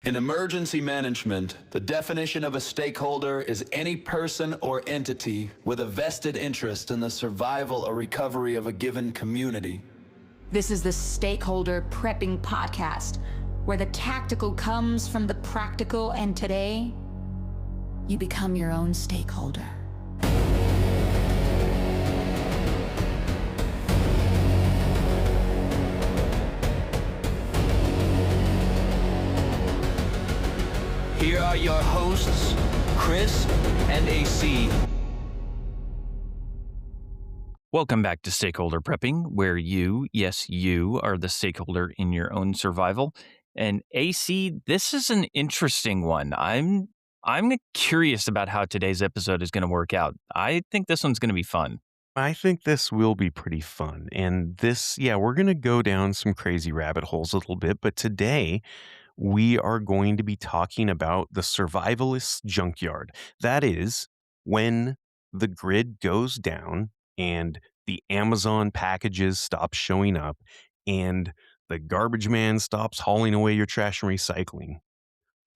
In emergency management, the definition of a stakeholder is any person or entity with a vested interest in the survival or recovery of a given community. This is the Stakeholder Prepping podcast, where the tactical comes from the practical, and today, you become your own stakeholder. Here are your hosts, Chris and AC. Welcome back to Stakeholder Prepping, where you, yes, you are the stakeholder in your own survival. And AC, this is an interesting one. I'm curious about how today's episode is going to work out. I think this one's going to be fun. I think this will be pretty fun. And we're going to go down some crazy rabbit holes a little bit. But today, we are going to be talking about the survivalist junkyard. That is when the grid goes down and the Amazon packages stop showing up and the garbage man stops hauling away your trash and recycling.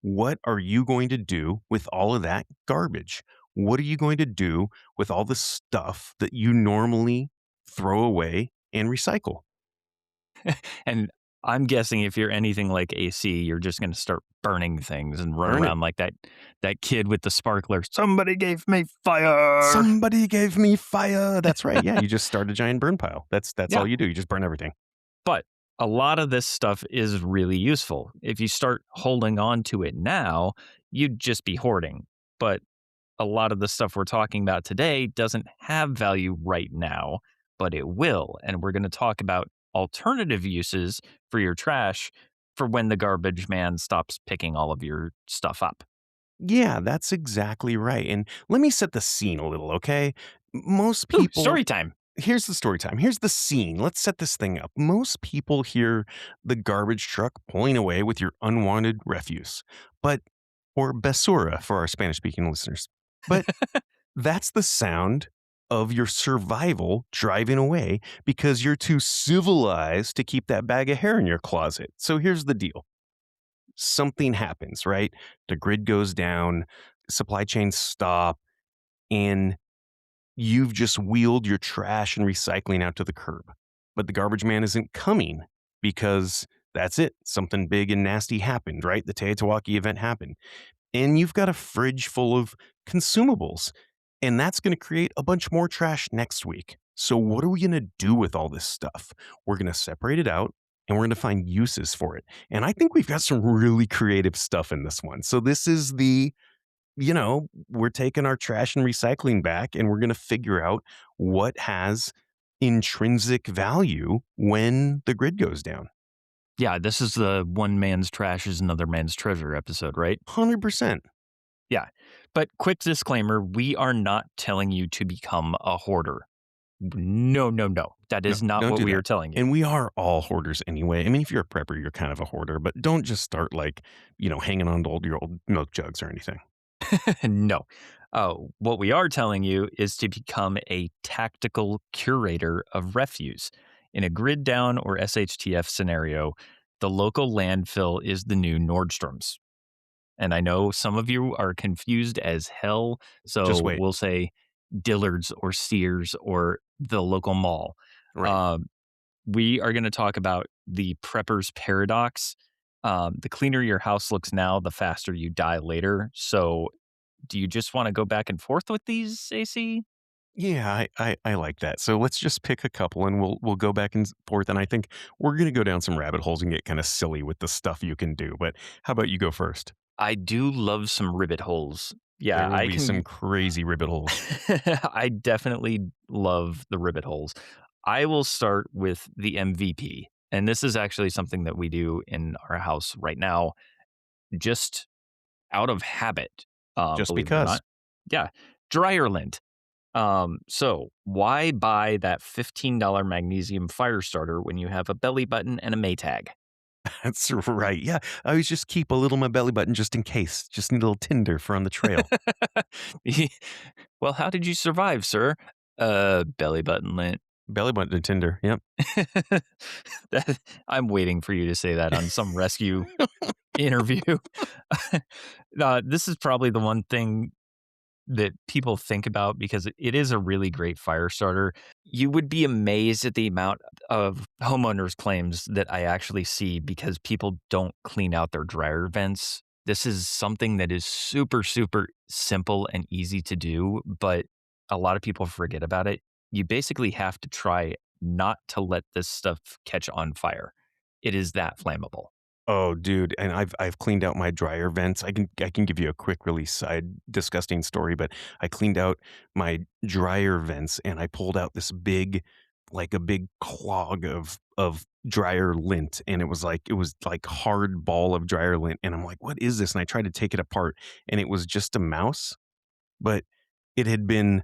What are you going to do with all of that garbage? What are you going to do with all the stuff that you normally throw away and recycle? And I'm guessing if you're anything like AC, you're just going to start burning things and run Burn it. around like that kid with the sparkler. Somebody gave me fire. Somebody gave me fire. That's right. Yeah, you just start a giant burn pile. That's Yeah. all you do. You just burn everything. But a lot of this stuff is really useful. If you start holding on to it now, you'd just be hoarding. But a lot of the stuff we're talking about today doesn't have value right now, but it will. And we're going to talk about alternative uses for your trash for when the garbage man stops picking all of your stuff up. Yeah, that's exactly right. And let me set the scene a little, okay? Most Ooh, people. story time. Here's the story time. Here's the scene. Let's set this thing up. Most people hear the garbage truck pulling away with your unwanted refuse, or basura for our Spanish speaking listeners. But that's the sound of your survival driving away because you're too civilized to keep that bag of hair in your closet. So here's the deal. Something happens, right? The grid goes down, supply chains stop, and you've just wheeled your trash and recycling out to the curb. But the garbage man isn't coming because that's it. Something big and nasty happened, right? The Teotihuacan event happened. And you've got a fridge full of consumables. And that's going to create a bunch more trash next week. So what are we going to do with all this stuff? We're going to separate it out and we're going to find uses for it. And I think we've got some really creative stuff in this one. So this is we're taking our trash and recycling back and we're going to figure out what has intrinsic value when the grid goes down. Yeah, this is the one man's trash is another man's treasure episode, right? 100%. Yeah. But quick disclaimer, we are not telling you to become a hoarder. No. That is not what we are telling you. And we are all hoarders anyway. I mean, if you're a prepper, you're kind of a hoarder, but don't just start hanging on to your old milk jugs or anything. No. What we are telling you is to become a tactical curator of refuse. In a grid down or SHTF scenario, the local landfill is the new Nordstrom's. And I know some of you are confused as hell, so Just wait. we'll say Dillard's or Sears or the local mall. Right. We are going to talk about the prepper's paradox. The cleaner your house looks now, the faster you die later. So do you just want to go back and forth with these, AC? Yeah, I like that. So let's just pick a couple and we'll go back and forth. And I think we're going to go down some rabbit holes and get kind of silly with the stuff you can do. But how about you go first? I do love some ribbit holes. Yeah, There will be some crazy ribbit holes. I definitely love the ribbit holes. I will start with the MVP. And this is actually something that we do in our house right now, just out of habit. Just Believe it or because. not. Yeah. Dryer lint. So why buy that $15 magnesium fire starter when you have a belly button and a Maytag? That's right. Yeah. I always just keep a little in my belly button just in case. Just need a little tinder for on the trail. Well, how did you survive, sir? Belly button lint. Belly button Tinder. Yep. That, I'm waiting for you to say that on some rescue interview. This is probably the one thing that people think about because it is a really great fire starter. You would be amazed at the amount of homeowners claims that I actually see because people don't clean out their dryer vents. This is something that is super, super simple and easy to do, but a lot of people forget about it. You basically have to try not to let this stuff catch on fire. It is that flammable. Oh, dude, and I've cleaned out my dryer vents. I can give you a quick, really side disgusting story, but I cleaned out my dryer vents and I pulled out this big, like a big clog of dryer lint, and it was like hard ball of dryer lint, and I'm like, what is this? And I tried to take it apart, and it was just a mouse, but it had been,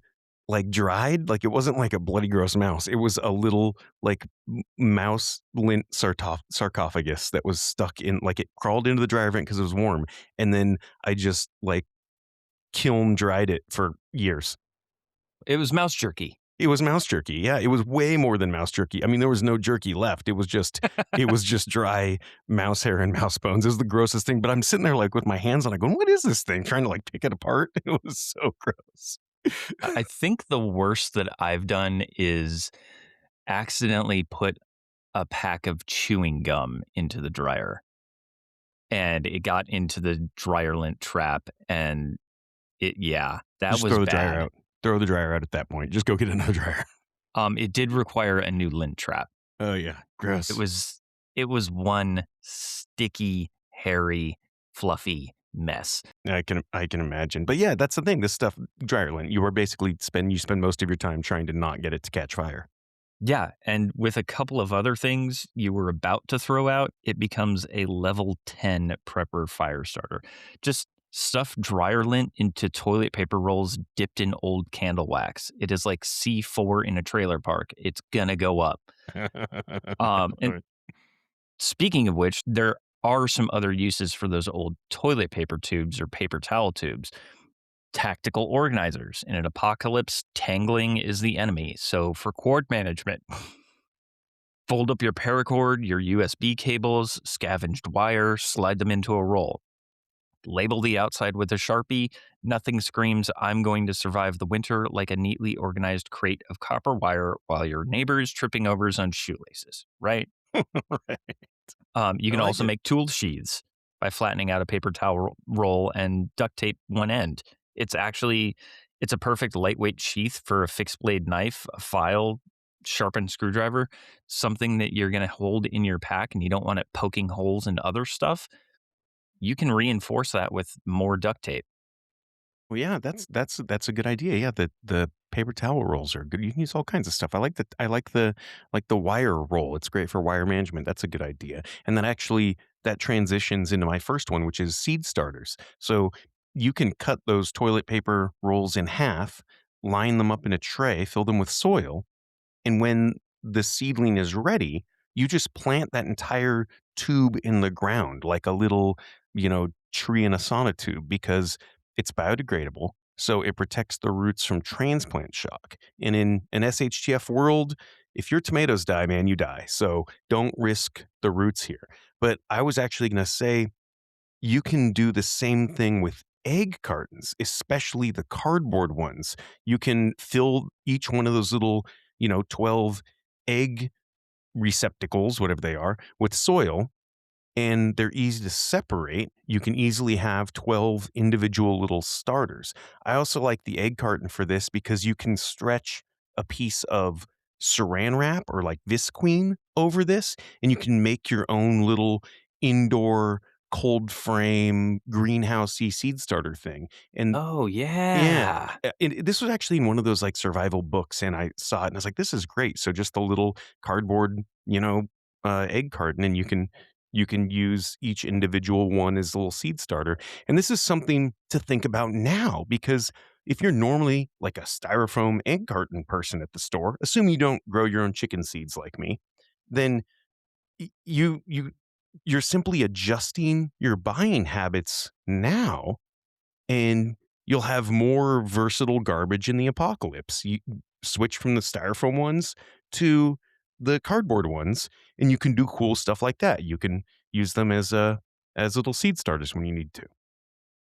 like, dried, like, it wasn't like a bloody gross mouse. It was a little, like, m mouse lint sarcophagus that was stuck in like, it crawled into the dryer vent because it was warm, and then I just, like, kiln dried it for years. It was mouse jerky. It was mouse jerky, yeah, it was way more than mouse jerky. I mean, there was no jerky left. It was just dry mouse hair and mouse bones. It was the grossest thing, but I'm sitting there, like, with my hands on it going, "What is this thing?" Trying to, like, pick it apart. It was so gross. I think the worst that I've done is accidentally put a pack of chewing gum into the dryer, and it got into the dryer lint trap, and that Just was throw the dryer bad. out. Throw the dryer out at that point. Just go get another dryer. It did require a new lint trap. Oh, yeah. It Gross. was it was one sticky, hairy, fluffy mess. I can imagine. But yeah, that's the thing. This stuff, dryer lint, you are basically spend most of your time trying to not get it to catch fire. Yeah, and with a couple of other things you were about to throw out, it becomes a level 10 prepper fire starter. Just stuff dryer lint into toilet paper rolls dipped in old candle wax. It is like C4 in a trailer park. It's gonna go up. And speaking of which, there are some other uses for those old toilet paper tubes or paper towel tubes. Tactical organizers. In an apocalypse, tangling is the enemy. So for cord management, fold up your paracord, your USB cables, scavenged wire, slide them into a roll. Label the outside with a Sharpie. Nothing screams, I'm going to survive the winter like a neatly organized crate of copper wire while your neighbor is tripping over his own shoelaces, right? Right. You I can like also it. make tool sheaths by flattening out a paper towel roll and duct tape one end. It's a perfect lightweight sheath for a fixed blade knife, a file, sharpened screwdriver, something that you're going to hold in your pack and you don't want it poking holes in other stuff. You can reinforce that with more duct tape. Well, yeah, that's a good idea. Yeah, the paper towel rolls are good. You can use all kinds of stuff. I like the wire roll. It's great for wire management. That's a good idea. And then actually that transitions into my first one, which is seed starters. So you can cut those toilet paper rolls in half, line them up in a tray, fill them with soil, and when the seedling is ready, you just plant that entire tube in the ground like a little, tree in a sonotube because it's biodegradable. So it protects the roots from transplant shock. And in an SHTF world, if your tomatoes die, man, you die. So don't risk the roots here. But I was actually going to say you can do the same thing with egg cartons, especially the cardboard ones. You can fill each one of those little, 12 egg receptacles, whatever they are, with soil, and they're easy to separate. You can easily have 12 individual little starters. I also like the egg carton for this because you can stretch a piece of saran wrap or like visqueen over this, and you can make your own little indoor cold frame greenhousey seed starter thing. And Oh, yeah. yeah. This was actually in one of those, like, survival books, and I saw it, and I was like, "This is great." So just a little cardboard, egg carton, and you can use each individual one as a little seed starter. And this is something to think about now because if you're normally like a styrofoam egg carton person at the store, assume you don't grow your own chicken seeds like me, then you're simply adjusting your buying habits now and you'll have more versatile garbage in the apocalypse. You switch from the styrofoam ones to the cardboard ones, and you can do cool stuff like that. You can use them as little seed starters when you need to.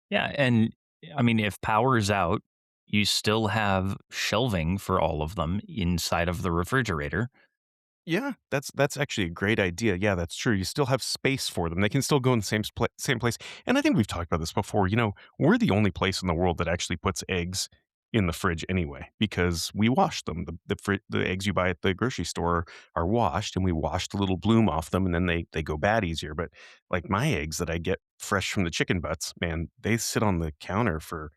Yeah, and I mean, if power is out, you still have shelving for all of them inside of the refrigerator. Yeah, that's actually a great idea. Yeah, that's true. You still have space for them. They can still go in the same place. And I think we've talked about this before. We're the only place in the world that actually puts eggs in the fridge anyway because we wash them. The eggs you buy at the grocery store are washed, and we wash the little bloom off them, and then they go bad easier. But like my eggs that I get fresh from the chicken butts, man, they sit on the counter for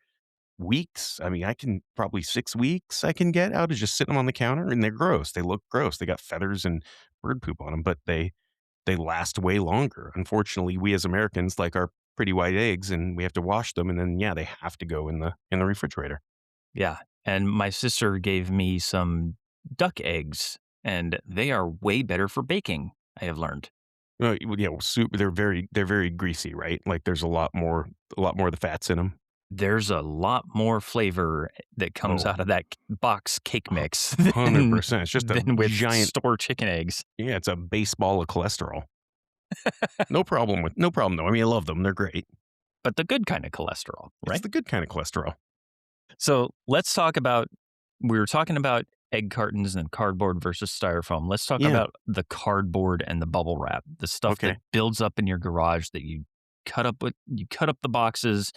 weeks. I mean, I can probably 6 weeks I can get out of just sitting them on the counter, and they're gross. They look gross. They got feathers and bird poop on them, but they last way longer. Unfortunately, we as Americans like our pretty white eggs, and we have to wash them, and then, yeah, they have to go in the refrigerator. Yeah, and my sister gave me some duck eggs, and they are way better for baking, I have learned. Yeah, well, they're very greasy, right? Like, there's a lot more of the fats in them. There's a lot more flavor that comes Oh, out of that box cake mix than 100%. It's just a than with giant store chicken eggs. yeah, it's a baseball of cholesterol. No problem, though. I mean, I love them. They're great. But the good kind of cholesterol, It's right? the good kind of cholesterol. So let's talk about we were talking about egg cartons and cardboard versus styrofoam. Let's talk Yeah, about the cardboard and the bubble wrap, the stuff that okay. builds up in your garage that you cut up the boxes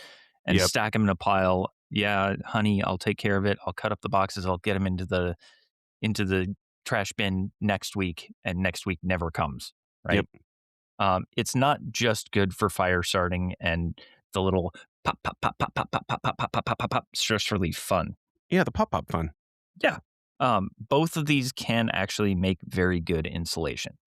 and Yep, stack them in a pile. Yeah, honey, I'll take care of it. I'll cut up the boxes. I'll get them into the trash bin next week, and next week never comes, yep. right? It's not just good for fire starting and the little pop, pop, pop, pop, pop, pop, pop, pop, pop, pop, pop, pop, pop, stress relief fun. Yeah, the pop-pop fun. Yeah. Both of these can actually make very good insulation.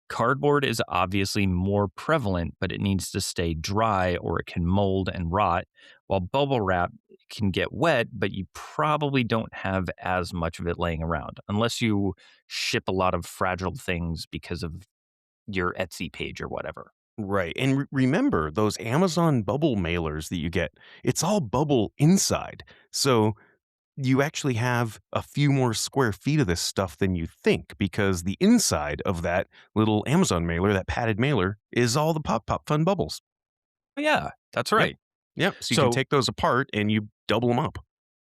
Cardboard is obviously more prevalent, but it needs to stay dry or it can mold and rot, while bubble wrap can get wet, but you probably don't have as much of it laying around unless you ship a lot of fragile things because of your Etsy page or whatever. Right, and remember those Amazon bubble mailers that you get, it's all bubble inside. So, you actually have a few more square feet of this stuff than you think because the inside of that little Amazon mailer, that padded mailer, is all the pop fun bubbles. Yeah, that's Yep. right. Yep, so you can So, take those apart and you double them up.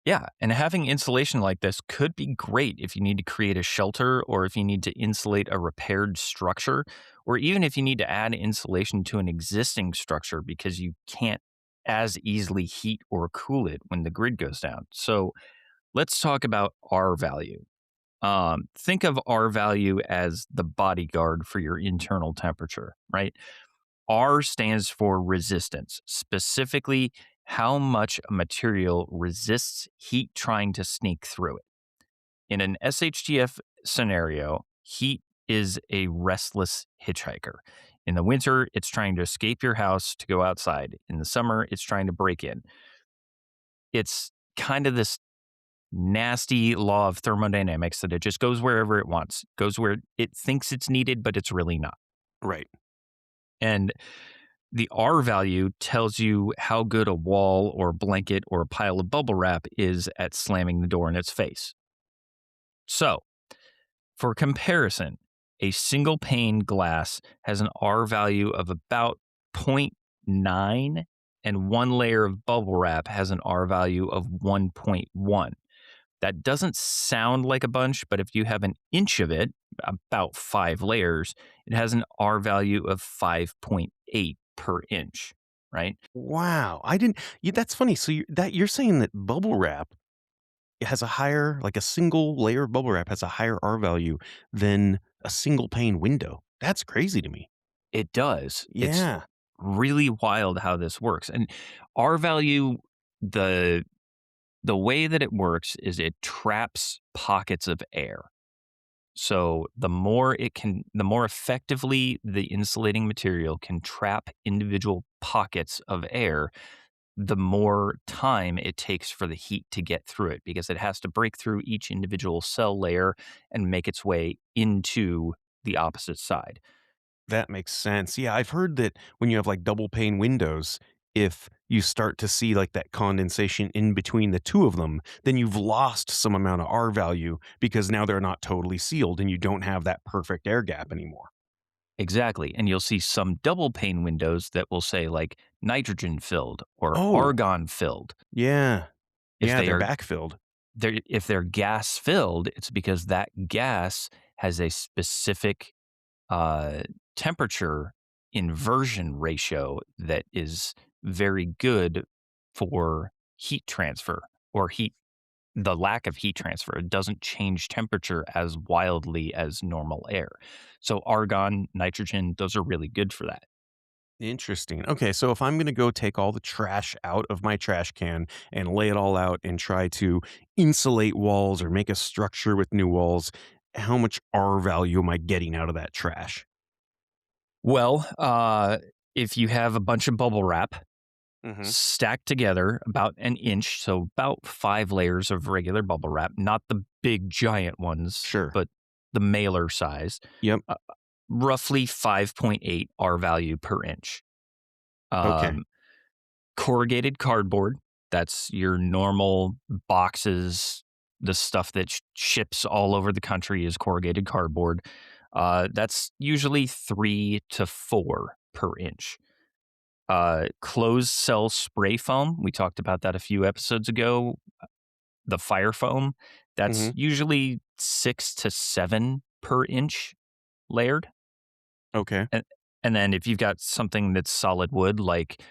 yeah, and having insulation like this could be great if you need to create a shelter or if you need to insulate a repaired structure, or even if you need to add insulation to an existing structure because you can't as easily heat or cool it when the grid goes down. So let's talk about R value. Think of R value as the bodyguard for your internal temperature, right? R stands for resistance, specifically how much a material resists heat trying to sneak through it. In an SHTF scenario, heat is a restless hitchhiker. In the winter, it's trying to escape your house to go outside. In the summer, it's trying to break in. It's kind of this nasty law of thermodynamics that it just goes wherever it wants, goes where it thinks it's needed, but it's really not. Right. And the R value tells you how good a wall or blanket or a pile of bubble wrap is at slamming the door in its face. So, for comparison, a single pane glass has an R value of about zero point 0.9, and one layer of bubble wrap has an R value of 1.1. That doesn't sound like a bunch, but if you have an inch of it, about 5 layers, it has an R value of 5.8 per inch, right? Wow, I didn't yeah, that's funny. So you're saying that bubble wrap has a higher like, a single layer of bubble wrap has a higher R value than a single pane window. That's crazy to me. It does. It's Yeah. really wild how this works. And R value, the the way that it works is it traps pockets of air. So the more effectively the insulating material can trap individual pockets of air, the more time it takes for the heat to get through it because it has to break through each individual cell layer and make its way into the opposite side. That makes sense. Yeah, I've heard that when you have, like, double pane windows, if you start to see like that condensation in between the two of them, then you've lost some amount of R value because now they're not totally sealed and you don't have that perfect air gap anymore. Exactly. And you'll see some double pane windows that will say like nitrogen filled or Oh, argon filled. yeah. If Yeah, they they're are backfilled. if they're gas filled, it's because that gas has a specific uh, temperature inversion ratio that is very good for heat transfer or the lack of heat transfer. It doesn't change temperature as wildly as normal air. So argon, nitrogen, those are really good for that. Interesting. Okay, so if I'm going to go take all the trash out of my trash can and lay it all out and try to insulate walls or make a structure with new walls, how much R value am I getting out of that trash? Well, if you have a bunch of bubble wrap Hmm. stacked together about an inch, so about 5 layers of regular bubble wrap, not the big giant ones, Sure. but the mailer size, Yep. uh, roughly 5.8 R value per inch. Okay. Um, Corrugated cardboard, that's your normal boxes, the stuff that ships all over the country is corrugated cardboard. That's usually 3 to 4 per inch. Closed cell spray foam, we talked about that a few episodes ago. The fire foam, that's Hmm. usually 6 to 7 per inch layered. Okay. And and then if you've got something that's solid wood like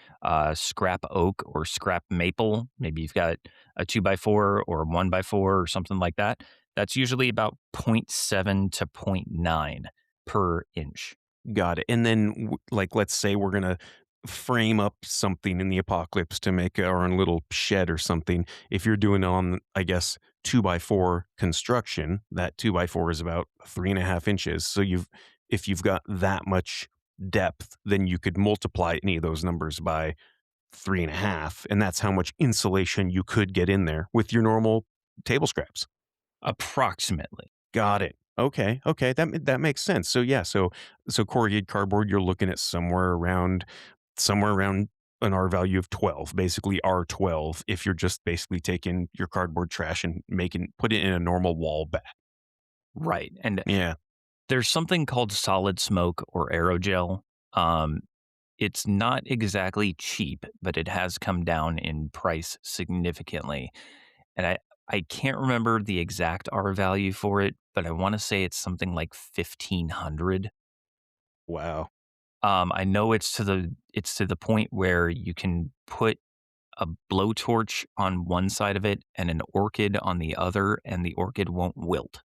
scrap oak or scrap maple, maybe you've got a 2x4 or a 1x4 or something like that, that's usually about zero point 0.7 to zero point 0.9 per inch. Got it. And then, like, let's say we're going to frame up something in the apocalypse to make our own little shed or something. If you're doing on, I guess, 2x4 construction, that 2x4 is about 3.5 inches. So if you've got that much depth, then you could multiply any of those numbers by 3.5. And that's how much insulation you could get in there with your normal table scraps. Approximately. Got it. Okay, okay, that makes sense. So yeah, so corrugated cardboard, you're looking at somewhere around an R value of 12, basically R12, if you're just basically taking your cardboard trash and put it in a normal wall bag. Right. And Yeah. there's something called solid smoke or aerogel. Um, it's not exactly cheap, but it has come down in price significantly. And I can't remember the exact R value for it, but I want to say it's something like 1500. Wow. I know it's to the point where you can put a blowtorch on one side of it and an orchid on the other, and the orchid won't wilt.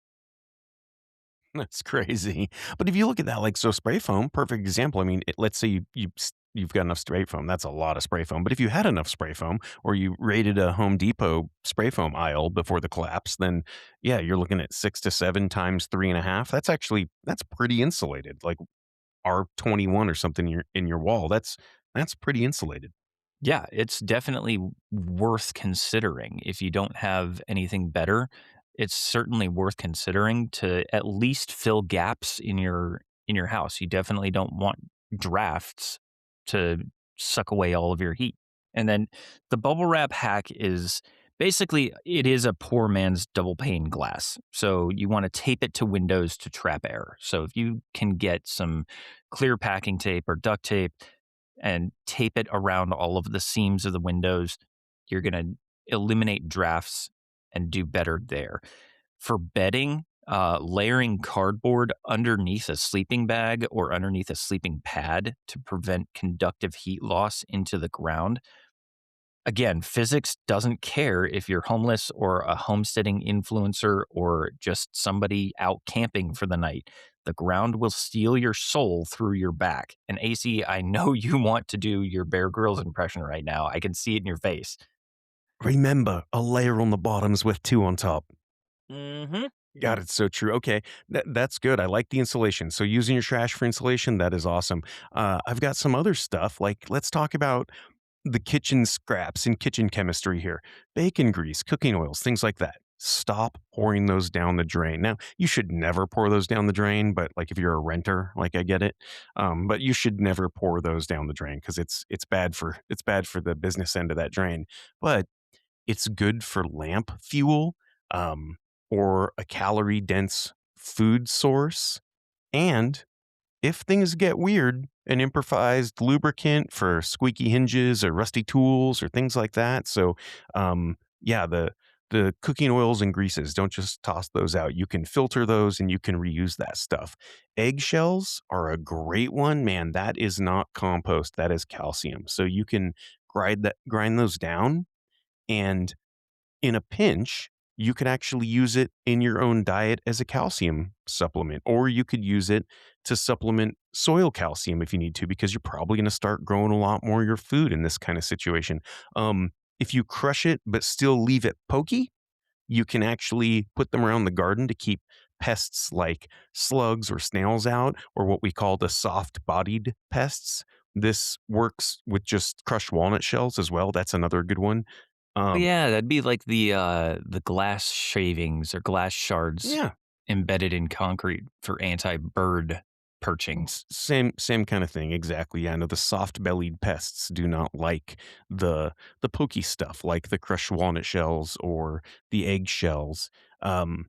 That's crazy. But if you look at that, like, so spray foam, perfect example. I mean, let's say you've got enough spray foam. That's a lot of spray foam. But if you had enough spray foam, or you raided a Home Depot spray foam aisle before the collapse, then yeah, you're looking at 6 to 7 times 3.5. That's pretty insulated. Like R21 or something in your wall. That's pretty insulated. Yeah, it's definitely worth considering. If you don't have anything better, it's certainly worth considering to at least fill gaps in your house. You definitely don't want drafts to suck away all of your heat. And then the bubble wrap hack is basically it is a poor man's double pane glass. So you want to tape it to windows to trap air. So if you can get some clear packing tape or duct tape and tape it around all of the seams of the windows, you're going to eliminate drafts and do better there. For bedding, layering cardboard underneath a sleeping bag or underneath a sleeping pad to prevent conductive heat loss into the ground. Again, physics doesn't care if you're homeless or a homesteading influencer or just somebody out camping for the night. The ground will steal your soul through your back. And AC, I know you want to do your Bear Grylls impression right now. I can see it in your face. Remember, a layer on the bottoms with two on top. Mm-hmm. God, it's so true. Okay, that's good. I like the insulation. So using your trash for insulation, that is awesome. I've got some other stuff. Like, let's talk about the kitchen scraps and kitchen chemistry here. Bacon grease, cooking oils, things like that. stop pouring those down the drain. Now, you should never pour those down the drain, but like if you're a renter, like I get it. But you should never pour those down the drain because it's bad for the business end of that drain. But it's good for lamp fuel, um, or a calorie dense food source. And if things get weird, an improvised lubricant for squeaky hinges or rusty tools or things like that. So, yeah, the cooking oils and greases, don't just toss those out. You can filter those and you can reuse that stuff. Eggshells are a great one, man. That is not compost, that is calcium. So you can grind those down, and in a pinch, you could actually use it in your own diet as a calcium supplement, or you could use it to supplement soil calcium if you need to, because you're probably going to start growing a lot more of your food in this kind of situation. If you crush it but still leave it pokey, you can actually put them around the garden to keep pests like slugs or snails out, or what we call the soft bodied pests. This works with just crushed walnut shells as well. That's another good one. Oh, Um, yeah, that'd be like the glass shavings or glass shards yeah, embedded in concrete for anti-bird perching. same kind of thing, exactly. Yeah, no, the soft-bellied pests do not like the pokey stuff, like the crushed walnut shells or the egg shells. Um,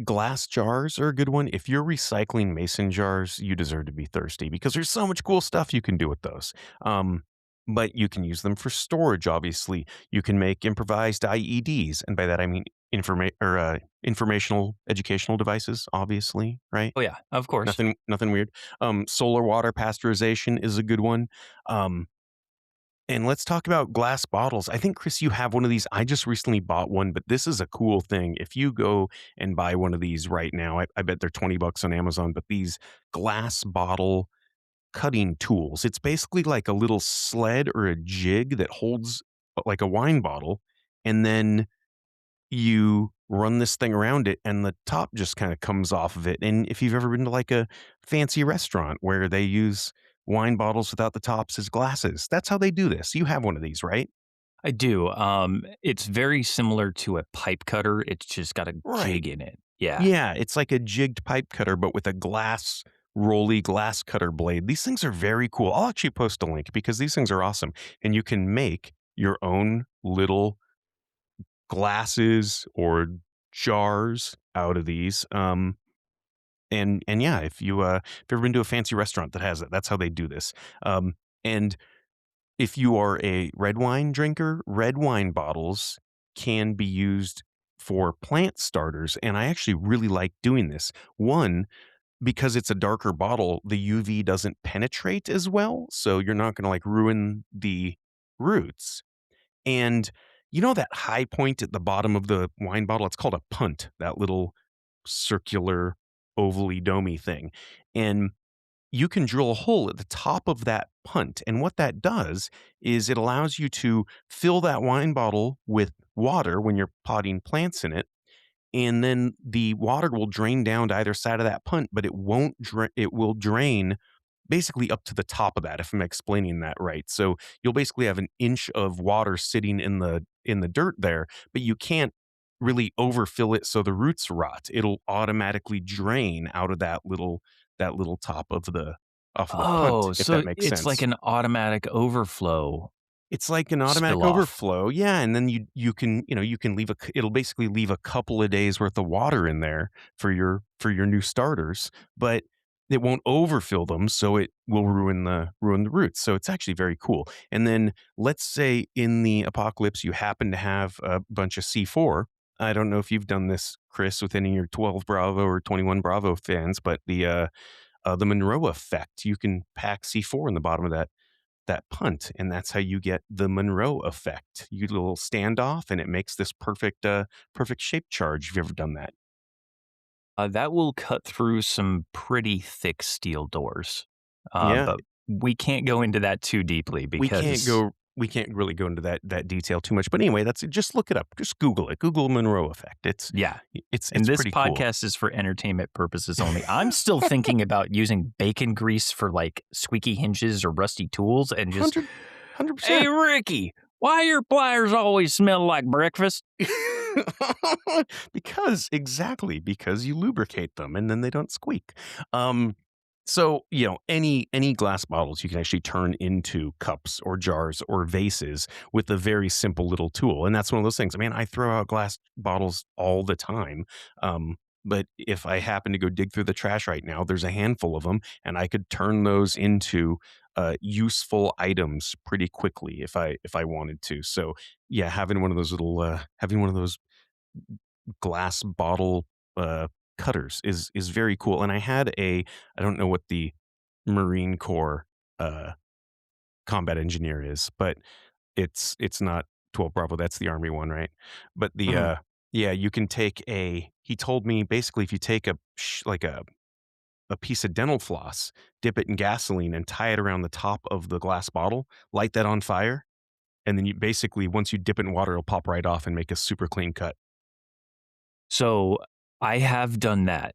Glass jars are a good one. If you're recycling mason jars, you deserve to be thirsty because there's so much cool stuff you can do with those. Um, but you can use them for storage, obviously. You can make improvised IEDs, and by that I mean informational educational devices, obviously, right? Oh, yeah, of course. Nothing weird. Solar water pasteurization is a good one. Um, and let's talk about glass bottles. I think, Chris, you have one of these. I just recently bought one, but this is a cool thing. If you go and buy one of these right now, I bet they're $20 on Amazon, but these glass bottle cutting tools, it's basically like a little sled or a jig that holds like a wine bottle. And then you run this thing around it and the top just kind of comes off of it. And if you've ever been to like a fancy restaurant where they use wine bottles without the tops as glasses, that's how they do this. You have one of these, right? I do. It's very similar to a pipe cutter. It's just got a Right. jig in it. Yeah. Yeah, it's like a jigged pipe cutter, but with a rolly glass cutter blade. These things are very cool. I'll actually post a link because these things are awesome. And you can make your own little glasses or jars out of these. And yeah, if you've ever been to a fancy restaurant that has it, that's how they do this. And if you are a red wine drinker, red wine bottles can be used for plant starters. And I actually really like doing this. One, because it's a darker bottle, the UV doesn't penetrate as well. So you're not going to like ruin the roots. And you know that high point at the bottom of the wine bottle? It's called a punt, that little circular ovally domey thing. And you can drill a hole at the top of that punt. And what that does is it allows you to fill that wine bottle with water when you're potting plants in it. And then the water will drain down to either side of that punt, but it won't it will drain basically up to the top of that, if I'm explaining that right. So you'll basically have an inch of water sitting in the dirt there, but you can't really overfill it so the roots rot. It'll automatically drain out of that little top of the off of the punt, Oh, if so that makes it's like sense. an automatic overflow It's like an automatic spill off. overflow, yeah, and then you can it'll basically leave a couple of days worth of water in there for your new starters, but it won't overfill them, so it will ruin the roots, so it's actually very cool. And then let's say in the apocalypse, you happen to have a bunch of C4. I don't know if you've done this, Chris, with any of your 12 Bravo or 21 Bravo fans, but the Monroe effect, you can pack C4 in the bottom of that punt, and that's how you get the Monroe effect. You do a little standoff, and it makes this perfect shape charge. If you've ever done that, That will cut through some pretty thick steel doors. yeah, But we can't go into that too deeply we can't because, go. We can't really go into that detail too much. But anyway, that's just look it up. Just Google it. Google Monroe effect. yeah. And It's this pretty cool. podcast is for entertainment purposes only. I'm still thinking about using bacon grease for like squeaky hinges or rusty tools and just, 100 hey, 100%. Ricky, why your pliers always smell like breakfast? because you lubricate them and then they don't squeak. Um, so, any glass bottles you can actually turn into cups or jars or vases with a very simple little tool. And that's one of those things. I mean, I throw out glass bottles all the time. But if I happen to go dig through the trash right now, there's a handful of them, and I could turn those into useful items pretty quickly if I wanted to. So yeah, having one of those glass bottle cutters is very cool. And I don't know what the Marine Corps uh, combat engineer is, but it's not 12 Bravo. That's the Army one, right? But Mhm. yeah, you can take he told me basically if you take like a piece of dental floss, dip it in gasoline and tie it around the top of the glass bottle, light that on fire, and then you basically, once you dip it in water, it'll pop right off and make a super clean cut. So I have done that.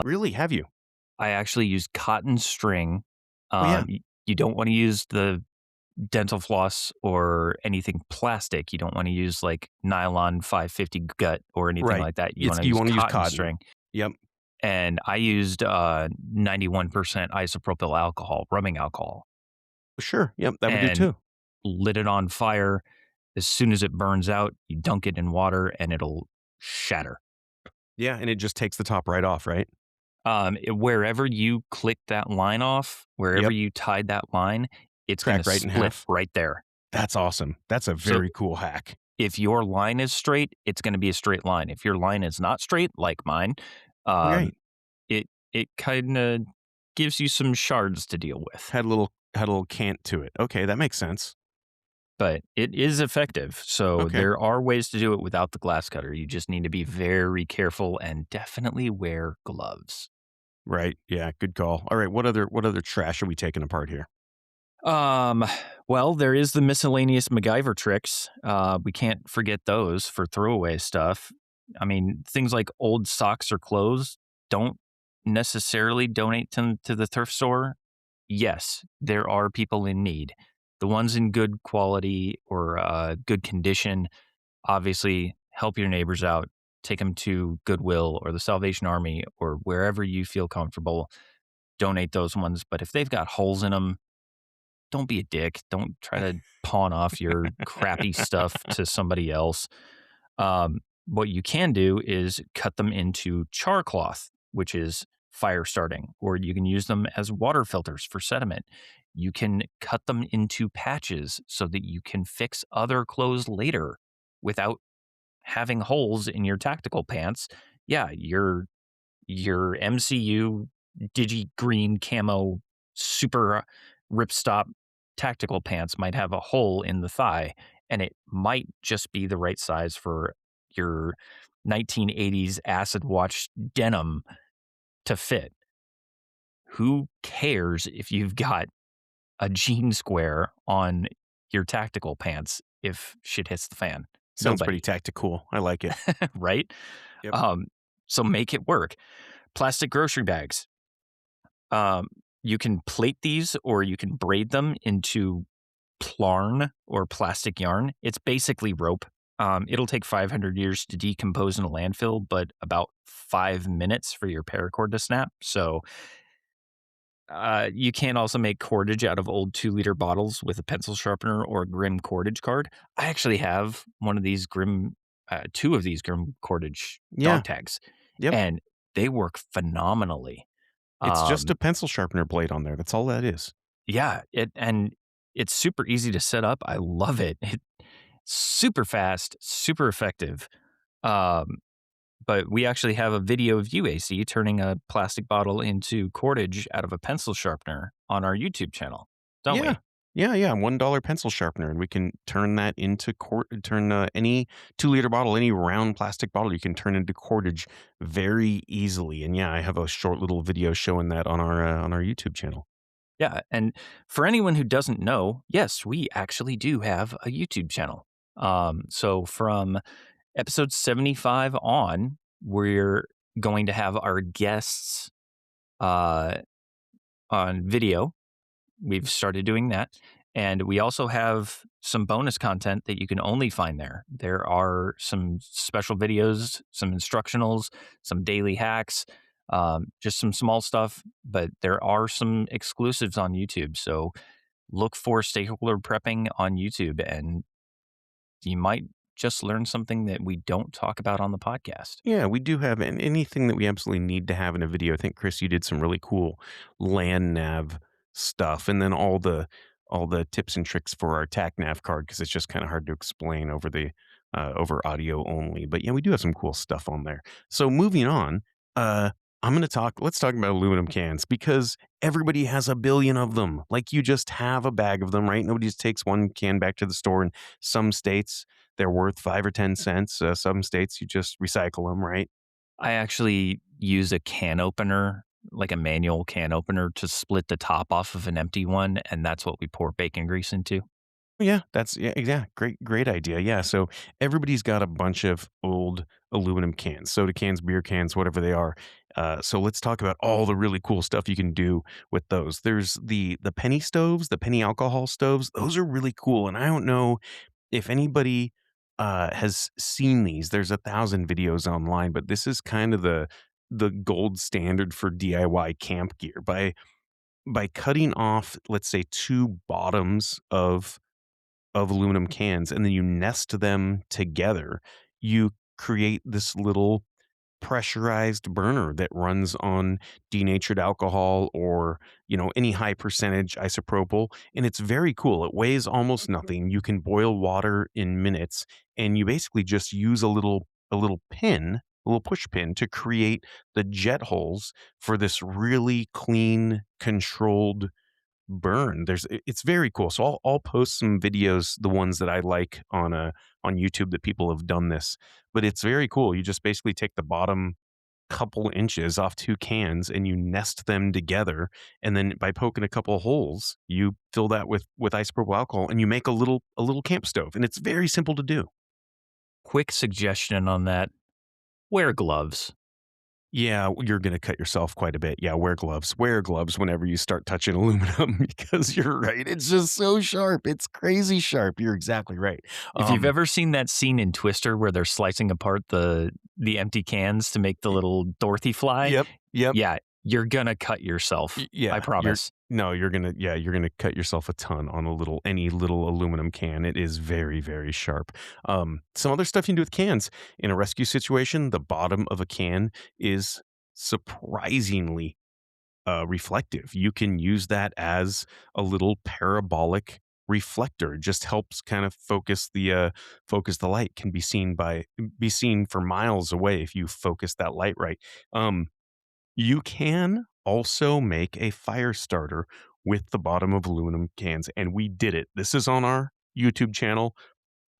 Really? Have you? I actually use cotton string. Oh, yeah. You don't want to use the dental floss or anything plastic. You don't want to use like nylon 550 gut or anything Right. like that. You want to You use wanna use cotton cotton. string. Yep. And I used 91% isopropyl alcohol, rubbing alcohol, Sure. Yep, that would do and too. lit it on fire. As soon as it burns out, you dunk it in water and it'll shatter. Yeah, and it just takes the top right off, right? Wherever you click that line off, wherever Yep. you tied that line, it's going to Crack right in split half. right there. That's awesome. That's a So very cool hack. if your line is straight, it's going to be a straight line. If your line is not straight, like mine, um, Right. it kind of gives you some shards to deal with. Had a little cant to it. Okay, that makes sense. But it is effective. So Okay. there are ways to do it without the glass cutter. You just need to be very careful and definitely wear gloves. Right. Yeah, good call. All right, what other trash are we taking apart here? Um, well, there is the miscellaneous MacGyver tricks. We can't forget those for throwaway stuff. I mean, things like old socks or clothes, don't necessarily donate them to the thrift store. Yes, there are people in need. The ones in good quality or good condition, obviously help your neighbors out. Take them to Goodwill or the Salvation Army or wherever you feel comfortable. Donate those ones. But if they've got holes in them, don't be a dick. Don't try to pawn off your crappy stuff to somebody else. What you can do is cut them into char cloth, which is fire starting, or you can use them as water filters for sediment. You can cut them into patches so that you can fix other clothes later without having holes in your tactical pants. Yeah, your MCU digi green camo super ripstop tactical pants might have a hole in the thigh, and it might just be the right size for your 1980s acid wash denim to fit. Who cares if you've got a jean square on your tactical pants if shit hits the fan? Sounds pretty Nobody, tactical. I like it. right? Yep. Um, so make it work. Plastic grocery bags. Um, you can plate these or you can braid them into plarn or plastic yarn. It's basically rope. It'll take 500 years to decompose in a landfill, but about 5 minutes for your paracord to snap. So you can also make cordage out of old 2-liter bottles with a pencil sharpener or a Grim cordage card. I actually have one of these Grim, two of these Grim cordage Yeah. dog tags, Yep. and they work phenomenally. It's just Um, a pencil sharpener blade on there. That's all that is. Yeah, it's super easy to set up. I love it. Super fast, super effective. Um, but we actually have a video of UAC turning a plastic bottle into cordage out of a pencil sharpener on our YouTube channel, don't Yeah. we? Yeah. $1 pencil sharpener, and we can turn that into any 2-liter bottle, any round plastic bottle, you can turn into cordage very easily. And yeah, I have a short little video showing that on our YouTube channel. Yeah, and for anyone who doesn't know, yes, we actually do have a YouTube channel. So from episode 75 on, we're going to have our guests uh, on video. We've started doing that. And we also have some bonus content that you can only find there. There are some special videos, some instructionals, some daily hacks, just some small stuff, but there are some exclusives on YouTube. So look for Stakeholder Prepping on YouTube, and you might just learn something that we don't talk about on the podcast. Yeah, we do have anything that we absolutely need to have in a video. I think Chris, you did some really cool land nav stuff, and then all the tips and tricks for our tac nav card because it's just kind of hard to explain over the over audio only. But yeah, we do have some cool stuff on there. So moving on, uh, I'm going to talk. Let's talk about aluminum cans because everybody has a billion of them. Like you just have a bag of them, right? Nobody just takes one can back to the store. In some states, they're worth 5 or 10 cents. Some states you just recycle them, right? I actually use a can opener, like a manual can opener, to split the top off of an empty one, and that's what we pour bacon grease into. Yeah, yeah, great idea. Yeah, so everybody's got a bunch of old aluminum cans, soda cans, beer cans, whatever they are. So let's talk about all the really cool stuff you can do with those. There's the penny stoves, the penny alcohol stoves. Those are really cool, and I don't know if anybody has seen these. There's 1,000 videos online, but this is kind of the gold standard for DIY camp gear by cutting off, let's say, two bottoms of aluminum cans and then you nest them together, you create this little pressurized burner that runs on denatured alcohol or, any high percentage isopropyl. And it's very cool. It weighs almost nothing. You can boil water in minutes and you basically just use a little pin, a little push pin to create the jet holes for this really clean, controlled burn. It's very cool. So I'll post some videos, the ones that I like on YouTube that people have done this. But it's very cool. You just basically take the bottom couple inches off two cans and you nest them together. And then by poking a couple of holes, you fill that with isopropyl alcohol and you make a little camp stove. And it's very simple to do. Quick suggestion on that: wear gloves. Yeah, you're gonna cut yourself quite a bit. Yeah, wear gloves. Wear gloves whenever you start touching aluminum because you're right. It's just so sharp. It's crazy sharp. You're exactly right. If you've Um, ever seen that scene in Twister where they're slicing apart the empty cans to make the little Dorothy fly, yep, yep. yeah, you're gonna cut yourself. I Yeah, promise. you're gonna cut yourself a ton on any little aluminum can. It is very, very sharp. Some other stuff you can do with cans in a rescue situation, the bottom of a can is surprisingly reflective. You can use that as a little parabolic reflector. It just helps kind of focus the light. Can be seen for miles away if you focus that light right. Um, you can also make a fire starter with the bottom of aluminum cans, and we did it. This is on our YouTube channel.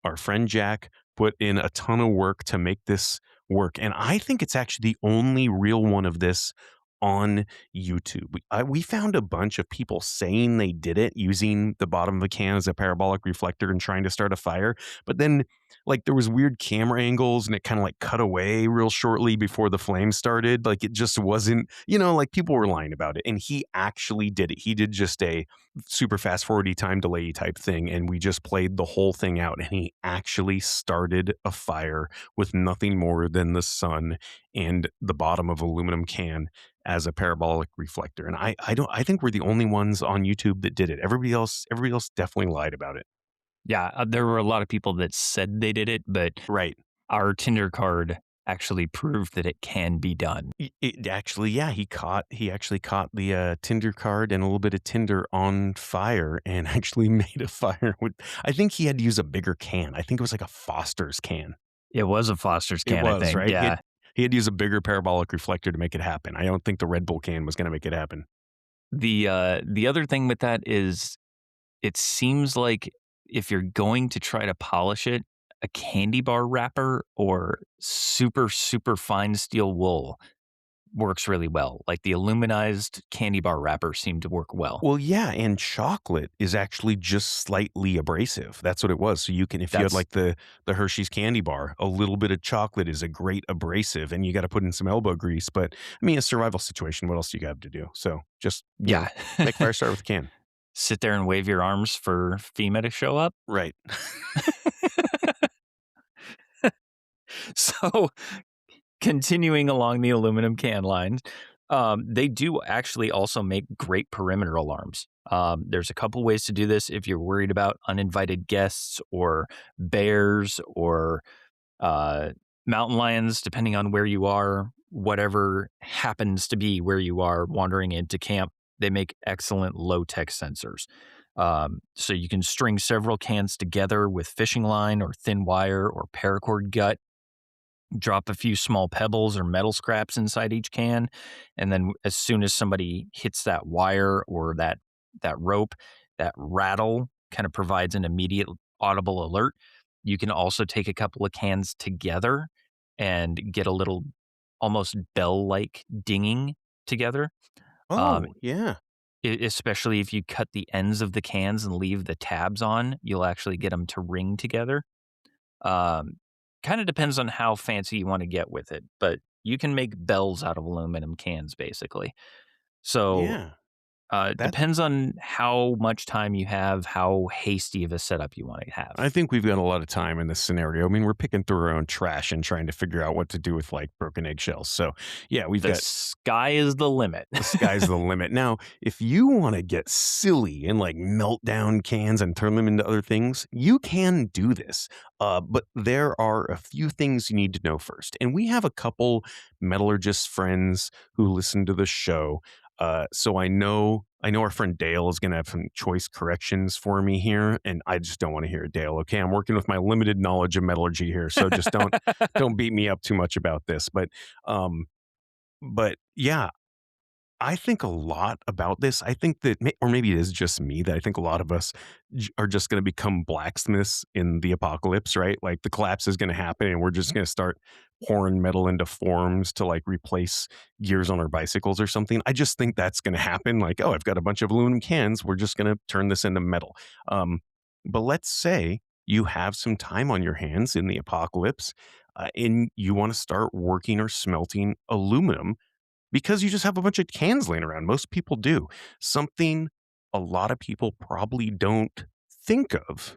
Our friend Jack put in a ton of work to make this work, and I think it's actually the only real one of this on YouTube. We found a bunch of people saying they did it using the bottom of a can as a parabolic reflector and trying to start a fire, but then like there was weird camera angles and it kind of like cut away real shortly before the flame started. Like it just wasn't, like people were lying about it, and he actually did it. He did just a super fast forwardy time delay type thing, and we just played the whole thing out and he actually started a fire with nothing more than the sun and the bottom of aluminum can as a parabolic reflector. And I think we're the only ones on YouTube that did it. Everybody else definitely lied about it. Yeah, there were a lot of people that said they did it, but Right. our Tinder card actually proved that it can be done. It actually, yeah, he actually caught the Tinder card and a little bit of Tinder on fire and actually made a fire with. I think he had to use a bigger can. I think it was like a Foster's can. It was a Foster's It can, I was think. right. Yeah. He had to use a bigger parabolic reflector to make it happen. I don't think the Red Bull can was going to make it happen. The other thing with that is it seems like if you're going to try to polish it, a candy bar wrapper or super, super fine steel wool works really well. Like the aluminized candy bar wrapper seemed to work well. Well, yeah, and chocolate is actually just slightly abrasive. That's what it was. So you can, if you had That's like the Hershey's candy bar, a little bit of chocolate is a great abrasive, and you got to put in some elbow grease. But I mean, a survival situation. What else do you got to do? So just yeah. make fire start with a can. sit there and wave your arms for FEMA to show up. Right. So continuing along the aluminum can line, they do actually also make great perimeter alarms. There's a couple ways to do this if you're worried about uninvited guests or bears or uh, mountain lions, depending on where you are, whatever happens to be where you are wandering into camp. They make excellent low tech sensors. So you can string several cans together with fishing line or thin wire or paracord gut, drop a few small pebbles or metal scraps inside each can, and then as soon as somebody hits that wire or that rope, that rattle kind of provides an immediate audible alert. You can also take a couple of cans together and get a little almost bell-like dinging together. Um, Oh, yeah. especially if you cut the ends of the cans and leave the tabs on, you'll actually get them to ring together. Um, Kind of depends on how fancy you want to get with it, but you can make bells out of aluminum cans, basically. So Yeah. That depends on how much time you have, how hasty of a setup you want to have. I think we've got a lot of time in this scenario. I mean, we're picking through our own trash and trying to figure out what to do with like broken eggshells. So, yeah, we've The got sky is the limit. the sky's the limit. Now, if you want to get silly and like melt down cans and turn them into other things, you can do this. But there are a few things you need to know first. And we have a couple metallurgist friends who listen to the show. So I know our friend Dale is going to have some choice corrections for me here, and I just don't want to hear it, Dale. Okay, I'm working with my limited knowledge of metallurgy here, so just don't beat me up too much about this. Um, but yeah, I think a lot about this. I think that, or maybe it is just me, that I think a lot of us are just going to become blacksmiths in the apocalypse, right? Like the collapse is going to happen and we're just going to start pouring metal into forms to like replace gears on our bicycles or something. I just think that's going to happen. Like, oh, I've got a bunch of aluminum cans. We're just going to turn this into metal. Um, but let's say you have some time on your hands in the apocalypse and you want to start working or smelting aluminum because you just have a bunch of cans laying around. Most people do. Something a lot of people probably don't think of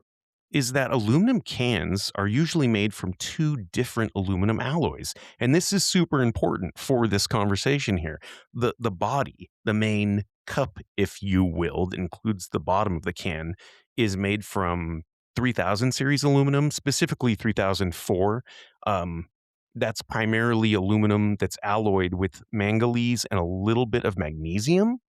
is that aluminum cans are usually made from two different aluminum alloys. And this is super important for this conversation here. The body, the main cup, if you will, that includes the bottom of the can, is made from 3000 series aluminum, specifically 3004. Um, that's primarily aluminum that's alloyed with manganese and a little bit of magnesium.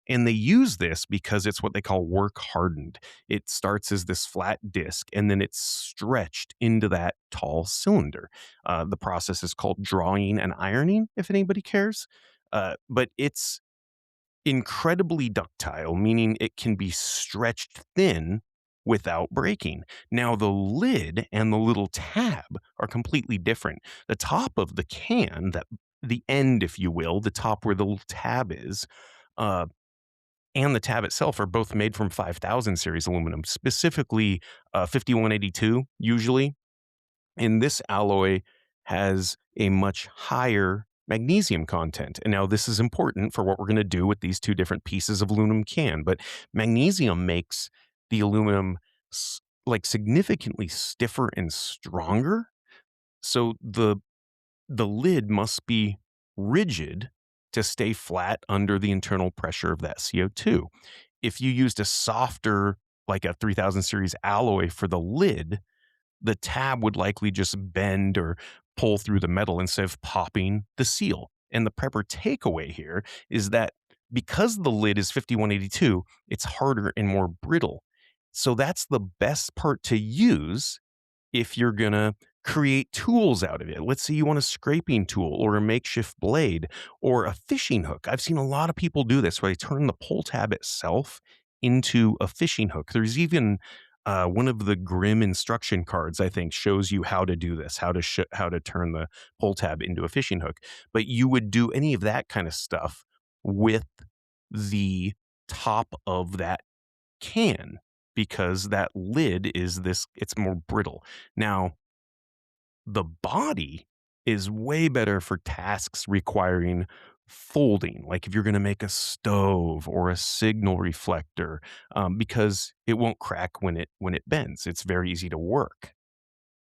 And they use this because it's what they call work hardened. It starts as this flat disc and then it's stretched into that tall cylinder. The process is called drawing and ironing, if anybody cares. But it's incredibly ductile, meaning it can be stretched thin without breaking. Now, the lid and the little tab are completely different. The top of the can, that the end, if you will, the top where the little tab is, uh, and the tab itself are both made from 5000 series aluminum, specifically 5182, usually. And this alloy has a much higher magnesium content. And now this is important for what we're going to do with these two different pieces of aluminum can. But magnesium makes the aluminum like significantly stiffer and stronger. So the lid must be rigid to stay flat under the internal pressure of that CO2. If you used a softer, like a 3000 series alloy for the lid, the tab would likely just bend or pull through the metal instead of popping the seal. And the prepper takeaway here is that because the lid is 5182, it's harder and more brittle. So that's the best part to use if you're going to create tools out of it. Let's say you want a scraping tool or a makeshift blade or a fishing hook. I've seen a lot of people do this where they turn the pull tab itself into a fishing hook. There's even one of the Grimm instruction cards, I think, shows you how to do this, how to turn the pull tab into a fishing hook. But you would do any of that kind of stuff with the top of that can because that lid is it's more brittle. Now, the body is way better for tasks requiring folding, like if you're going to make a stove or a signal reflector, because it won't crack when it bends. It's very easy to work.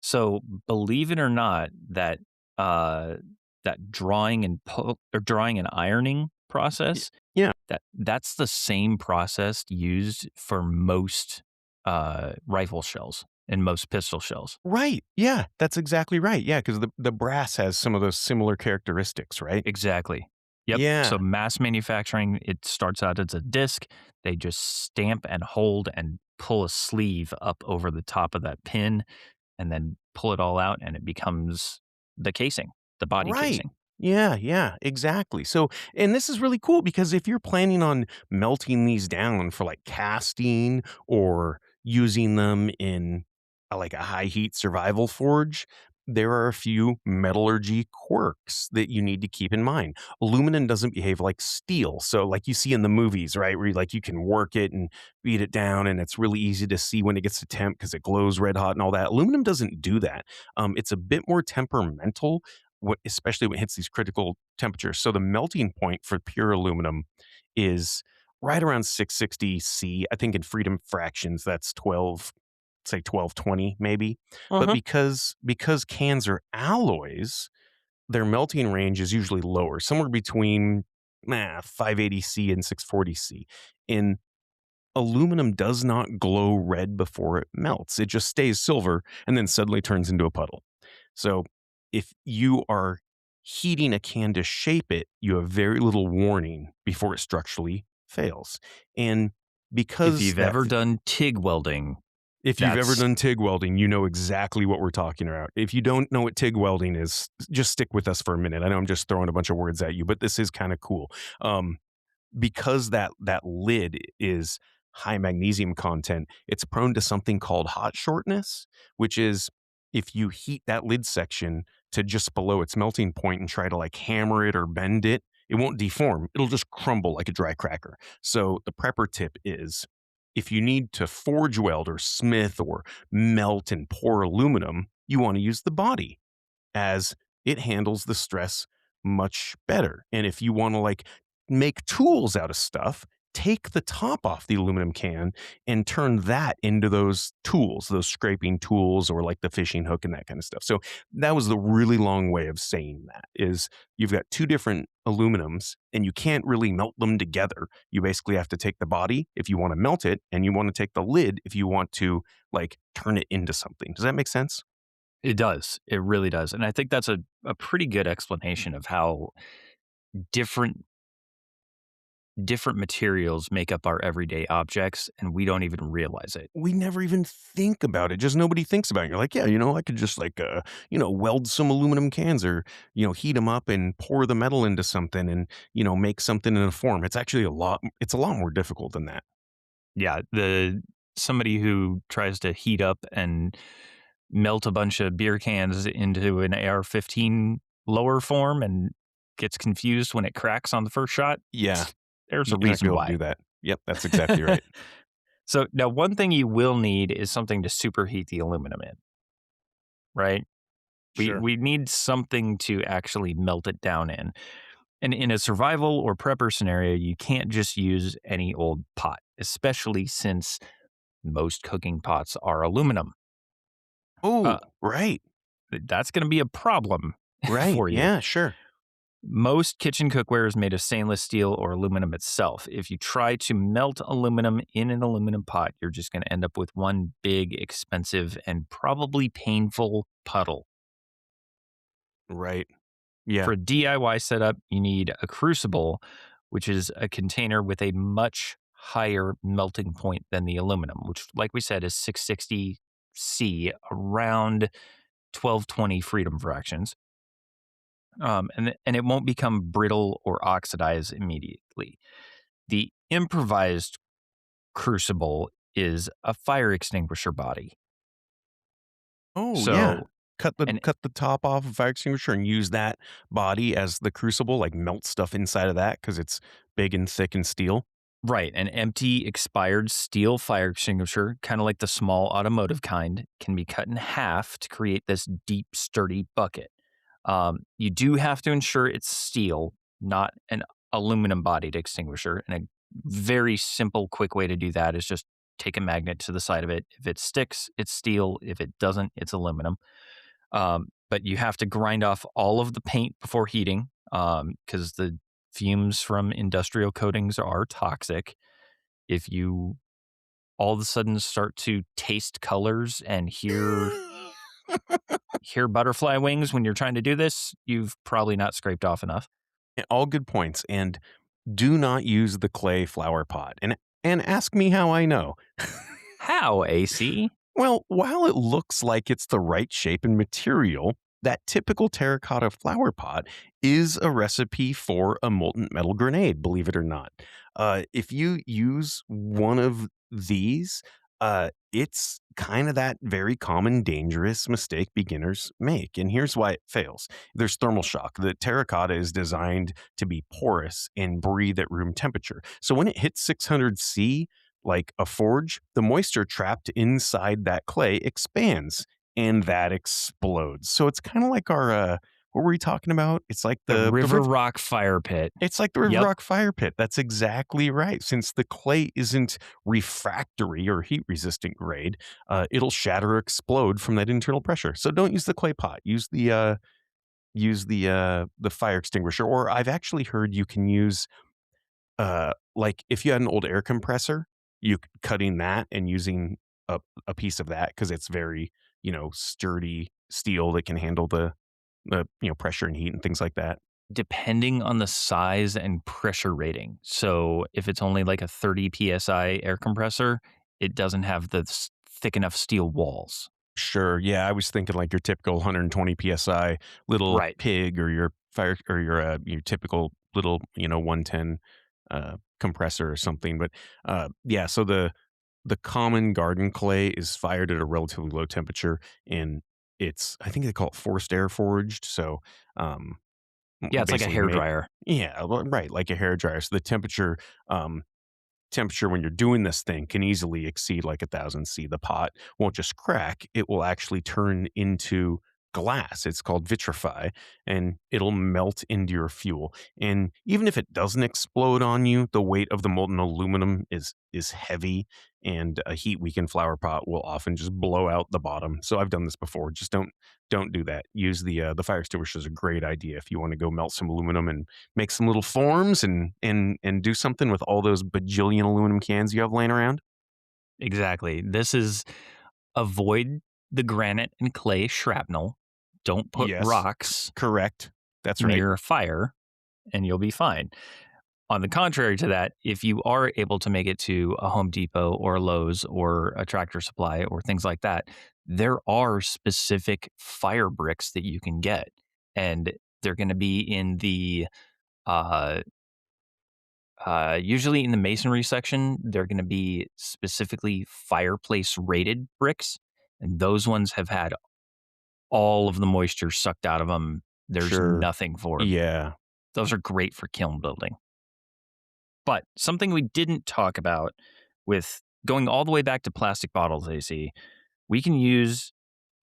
So believe it or not, that uh, that drawing and ironing Y- process, Yeah, that's the same process used for most rifle shells and most pistol shells. right. Yeah, that's exactly right. Yeah, because the brass has some of those similar characteristics, right? Exactly. Yep. So Yeah, mass manufacturing, it starts out as a disc. They just stamp and hold and pull a sleeve up over the top of that pin and then pull it all out and it becomes the casing, the body right. casing. Yeah, yeah, exactly. So, and this is really cool because if you're planning on melting these down for like casting or using them in like a high heat survival forge, there are a few metallurgy quirks that you need to keep in mind. Aluminum doesn't behave like steel. So, like you see in the movies, right, where you can work it and beat it down, and it's really easy to see when it gets to temp because it glows red hot and all that. Aluminum doesn't do that. It's a bit more temperamental especially when it hits these critical temperatures. So the melting point for pure aluminum is right around 660 C. I think in freedom fractions, that's 12, say 1220 maybe. But Uh-huh. because cans are alloys, their melting range is usually lower, somewhere between 580 C and 640 C. And aluminum does not glow red before it melts. It just stays silver and then suddenly turns into a puddle. So if you are heating a can to shape it, you have very little warning before it structurally fails. And If because you've ever done TIG welding, if you've ever that's done TIG welding, you know exactly what we're talking about. If you don't know what TIG welding is, just stick with us for a minute. I know I'm just throwing a bunch of words at you, but this is kind of cool. Um, because that lid is high magnesium content, it's prone to something called hot shortness, which is if you heat that lid section to just below its melting point and try to like hammer it or bend it, it won't deform. It'll just crumble like a dry cracker. So the prepper tip is if you need to forge weld or smith or melt and pour aluminum, you want to use the body as it handles the stress much better. And if you want to like make tools out of stuff, take the top off the aluminum can and turn that into those tools, those scraping tools or like the fishing hook and that kind of stuff. So that was the really long way of saying that is you've got two different aluminums and you can't really melt them together. You basically have to take the body if you want to melt it and you want to take the lid if you want to like turn it into something. Does that make sense? it does. It really does. And I think that's a pretty good explanation of how different different materials make up our everyday objects and we don't even realize it. We never even think about it. Just nobody thinks about it. You're like, yeah, I could just like, weld some aluminum cans or, heat them up and pour the metal into something and, make something in a form. It's a lot more difficult than that. Yeah, the somebody who tries to heat up and melt a bunch of beer cans into an AR-15 lower form and gets confused when it cracks on the first shot. Yeah. There's You're a not reason going to be able to why. do that. Yep. That's exactly right. So now one thing you will need is something to superheat the aluminum in, right? We Sure. we need something to actually melt it down in. And in a survival or prepper scenario, you can't just use any old pot, especially since most cooking pots are aluminum. Oh, Uh, right. that's going to be a problem Right. for you. Yeah, sure. Most kitchen cookware is made of stainless steel or aluminum itself. If you try to melt aluminum in an aluminum pot, you're just going to end up with one big, expensive, and probably painful puddle. Right. Yeah. For a DIY setup, you need a crucible, which is a container with a much higher melting point than the aluminum, which, like we said, is 660 C, around 1220 freedom fractions. And it won't become brittle or oxidize immediately. The improvised crucible is a fire extinguisher body. Oh, yeah. So, and Cut the top off of a fire extinguisher and use that body as the crucible, like melt stuff inside of that because it's big and thick and steel. right, an empty expired steel fire extinguisher, kind of like the small automotive kind, can be cut in half to create this deep, sturdy bucket. You do have to ensure it's steel not an aluminum bodied extinguisher. And a very simple, quick way to do that is just take a magnet to the side of it. If it sticks, it's steel. If it doesn't, it's aluminum. But you have to grind off all of the paint before heating because the fumes from industrial coatings are toxic. If you all of a sudden start to taste colors and hear butterfly wings when you're trying to do this, you've probably not scraped off enough. All good points. And do not use the clay flower pot. And ask me how I know. How, AC? Well, while it looks like it's the right shape and material, that typical terracotta flower pot is a recipe for a molten metal grenade, believe it or not. If you use one of these, it's kind of that very common dangerous mistake beginners make. And here's why it fails. There's thermal shock. The terracotta is designed to be porous and breathe at room temperature. So when it hits 600 C, like a forge, the moisture trapped inside that clay expands and that explodes. So it's kind of like our what were we talking about? It's like The the River Rock fire pit. it's like the River Yep. Rock fire pit. That's exactly right. Since the clay isn't refractory or heat resistant grade, it'll shatter or explode from that internal pressure. So don't use the clay pot. Use the fire extinguisher. Or I've actually heard you can use like if you had an old air compressor, cutting that and using a piece of that because it's very, sturdy steel that can handle the pressure and heat and things like that. Depending on the size and pressure rating. So if it's only like a 30 psi air compressor, it doesn't have the thick enough steel walls. Sure. Yeah, I was thinking like your typical 120 psi little Right. pig or your fire or your typical little 110 compressor or something. But yeah, so the common garden clay is fired at a relatively low temperature, and it's I think they call it forced air forged. So um, Yeah, it's like a basically hair make dryer. yeah, right, like a hair dryer. So the um, temperature when you're doing this thing can easily exceed like 1,000 C. The pot won't just crack, it will actually turn into glass. It's called vitrify, and it'll melt into your fuel. And even if it doesn't explode on you, the weight of the molten aluminum is heavy, and a heat weakened flower pot will often just blow out the bottom. So I've done this before. Just don't do that. Use the fire extinguisher is a great idea if you want to go melt some aluminum and make some little forms and do something with all those bajillion aluminum cans you have laying around. Exactly. This is avoid the granite and clay shrapnel. Don't put Yes, rocks correct. That's right. near a fire and you'll be fine. On the contrary to that, if you are able to make it to a Home Depot or a Lowe's or a Tractor Supply or things like that, there are specific fire bricks that you can get. And they're going to be in the uh, usually in the masonry section, they're going to be specifically fireplace rated bricks. And those ones have had all of the moisture sucked out of them. There's Sure. nothing for. Yeah. Those are great for kiln building. But something we didn't talk about with going all the way back to plastic bottles, AC, we can use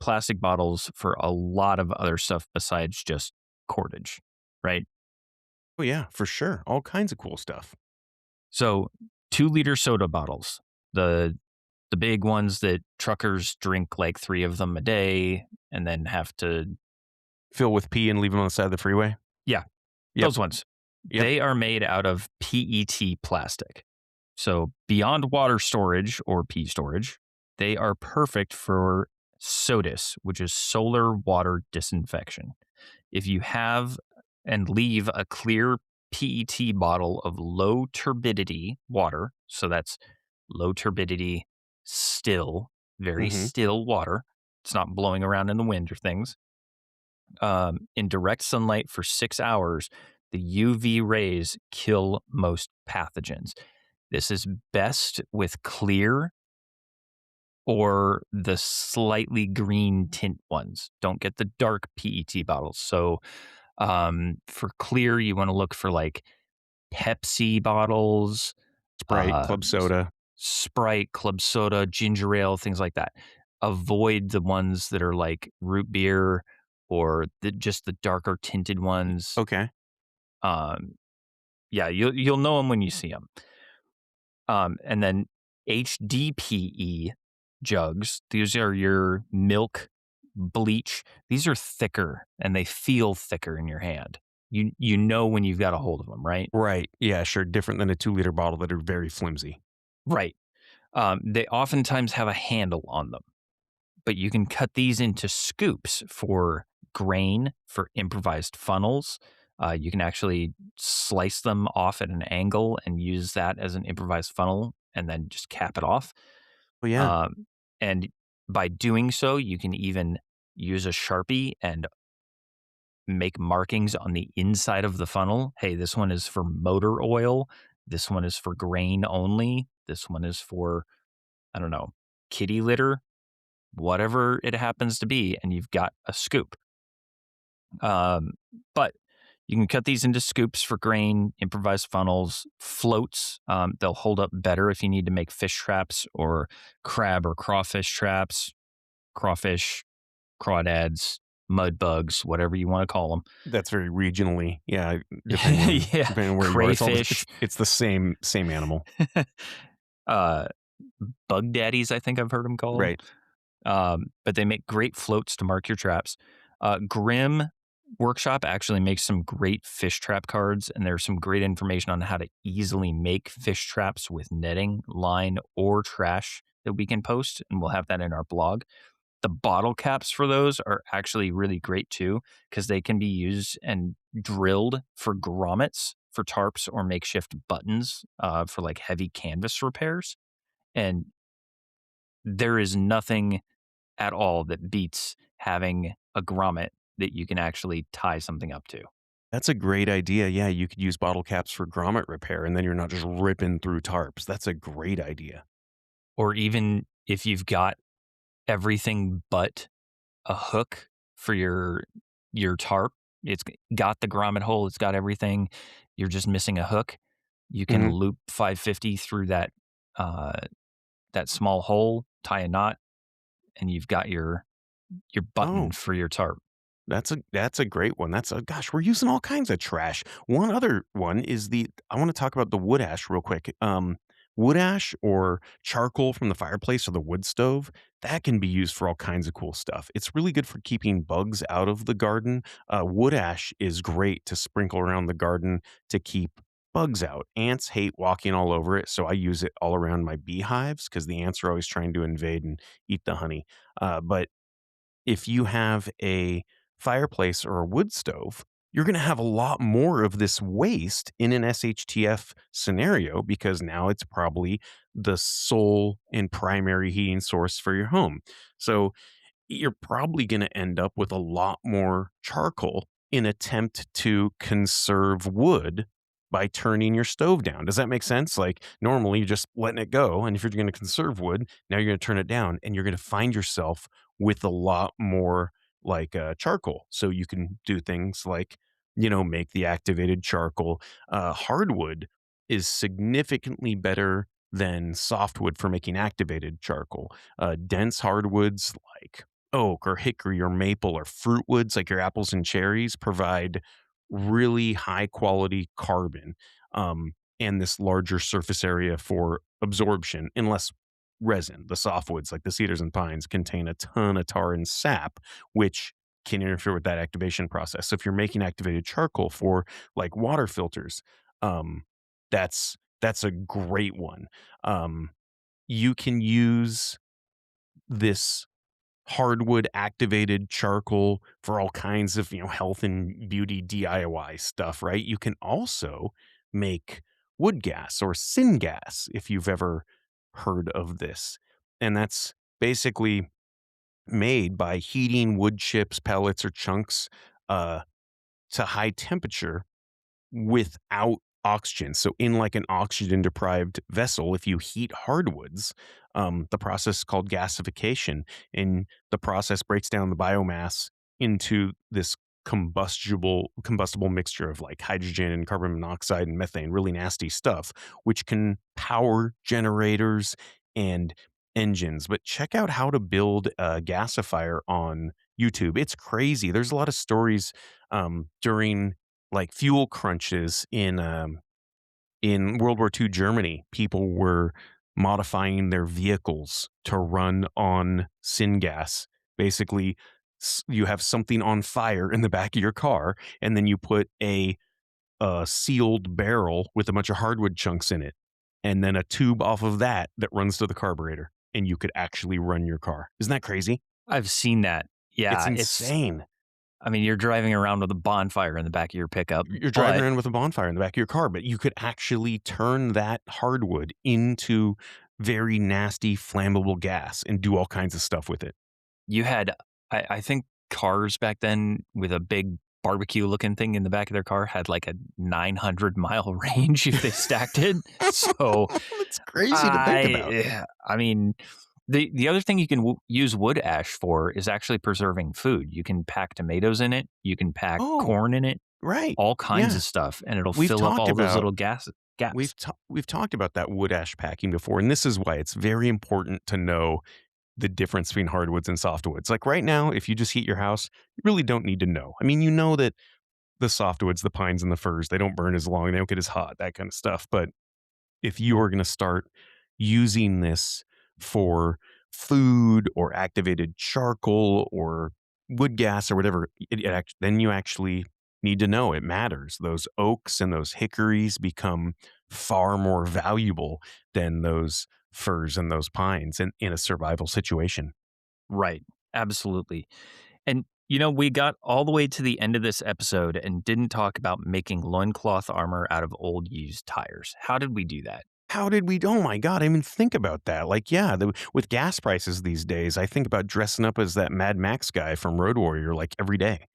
plastic bottles for a lot of other stuff besides just cordage, right? Oh yeah, for sure. All kinds of cool stuff. So 2-liter soda bottles, the big ones that truckers drink like 3 of them a day and then have to, Fill with pee and leave them on the side of the freeway. yeah, Yep. those ones. Yep. They are made out of PET plastic. So beyond water storage or pee storage, they are perfect for SODIS, which is solar water disinfection. If you have and leave a clear PET bottle of low turbidity water, so that's low turbidity, still, very hmm still water, it's not blowing around in the wind or things, in direct sunlight for 6 hours, the UV rays kill most pathogens. This is best with clear or the slightly green tint ones. Don't get the dark PET bottles. So for clear, you want to look for like Pepsi bottles, Sprite, uh, club soda. Sprite, club soda, ginger ale, things like that. Avoid the ones that are like root beer or just the darker tinted ones. Okay. Um, yeah, you'll know them when you see them. And then HDPE jugs, these are your milk bleach. These are thicker and they feel thicker in your hand. You know when you've got a hold of them, right? Right. Yeah, sure. Different than a 2-liter bottle that are very flimsy. Right. They oftentimes have a handle on them, but you can cut these into scoops for grain, for improvised funnels. You can actually slice them off at an angle and use that as an improvised funnel and then just cap it off. Oh, yeah. Um, and by doing so, you can even use a Sharpie and make markings on the inside of the funnel. Hey, this one is for motor oil. This one is for grain only. This one is for, I don't know, kitty litter, whatever it happens to be. And you've got a scoop. Um, but you can cut these into scoops for grain, improvised funnels, floats. They'll hold up better if you need to make fish traps or crab or crawfish traps, crawfish, crawdads, mud bugs, whatever you want to call them. That's very regionally. Yeah, depending on Yeah, depending on where you are. crayfish, It's the same animal. uh, bug daddies. I think I've heard them called. Right. But they make great floats to mark your traps. Grim Workshop actually makes some great fish trap cards, and there's some great information on how to easily make fish traps with netting, line, or trash that we can post, and we'll have that in our blog. The bottle caps for those are actually really great too, because they can be used and drilled for grommets, for tarps, or makeshift buttons for like heavy canvas repairs. And there is nothing at all that beats having a grommet that you can actually tie something up to. That's a great idea. Yeah, you could use bottle caps for grommet repair, and then you're not just ripping through tarps. That's a great idea. Or even if you've got everything but a hook for your tarp, it's got the grommet hole, it's got everything. You're just missing a hook. You can Mhm. loop 550 through uh, that small hole, tie a knot, and you've got your button Oh, for your tarp. that's a great one. That's a gosh, we're using all kinds of trash. One other one is I want to talk about the wood ash real quick. Wood ash or charcoal from the fireplace or the wood stove, that can be used for all kinds of cool stuff. It's really good for keeping bugs out of the garden. Wood ash is great to sprinkle around the garden to keep bugs out. Ants hate walking all over it, so I use it all around my beehives because the ants are always trying to invade and eat the honey. But if you have a fireplace or a wood stove, you're going to have a lot more of this waste in an SHTF scenario because now it's probably the sole and primary heating source for your home. So you're probably going to end up with a lot more charcoal in attempt to conserve wood by turning your stove down. Does that make sense? Like normally you're just letting it go. And if you're going to conserve wood, now you're going to turn it down and you're going to find yourself with a lot more like charcoal. So you can do things like, make the activated charcoal. Hardwood is significantly better than softwood for making activated charcoal. Dense hardwoods like oak or hickory or maple or fruit woods like your apples and cherries provide really high quality carbon and this larger surface area for absorption and less resin. The softwoods like the cedars and pines contain a ton of tar and sap, which can interfere with that activation process. So if you're making activated charcoal for like water filters, um, that's a great one. Um, you can use this hardwood activated charcoal for all kinds of, health and beauty DIY stuff, right? You can also make wood gas or syngas if you've ever heard of this. And that's basically made by heating wood chips, pellets, or chunks uh, to high temperature without oxygen. So in like an oxygen deprived vessel, if you heat hardwoods, the process is called gasification, and the process breaks down the biomass into this combustible mixture of like hydrogen and carbon monoxide and methane, really nasty stuff, which can power generators and engines. But check out how to build a gasifier on YouTube. It's crazy. There's a lot of stories during like fuel crunches in World War II Germany. People were modifying their vehicles to run on syngas. Basically, you have something on fire in the back of your car, and then you put a sealed barrel with a bunch of hardwood chunks in it, and then a tube off of that that runs to the carburetor, and you could actually run your car. Isn't that crazy? I've seen that. It's Yeah, insane. I mean, you're driving around with a bonfire in the back of your pickup, You're driving but around with a bonfire in the back of your car, but you could actually turn that hardwood into very nasty flammable gas and do all kinds of stuff with it. you had, I think cars back then with a big barbecue looking thing in the back of their car had like a 900-mile range if they stacked it. So It's crazy to think about. I mean, the other thing you can use wood ash for is actually preserving food. You can pack tomatoes in it, you can pack Oh, corn in it, right. all kinds Yeah. of stuff, and it'll We've fill up talked all those about little gaps. we've talked about that wood ash packing before, and this is why it's very important to know the difference between hardwoods and softwoods. Like right now, if you just heat your house, you really don't need to know. I mean, you know that the softwoods, the pines and the firs, they don't burn as long, they don't get as hot, that kind of stuff. But if you are going to start using this for food or activated charcoal or wood gas or whatever, then you actually need to know it matters. Those oaks and those hickories become far more valuable than those firs and those pines in a survival situation. Right. Absolutely. And, we got all the way to the end of this episode and didn't talk about making loincloth armor out of old used tires. How did we do that? How did we? Oh my God! I mean, think about that. Like, yeah, with gas prices these days, I think about dressing up as that Mad Max guy from Road Warrior like every day.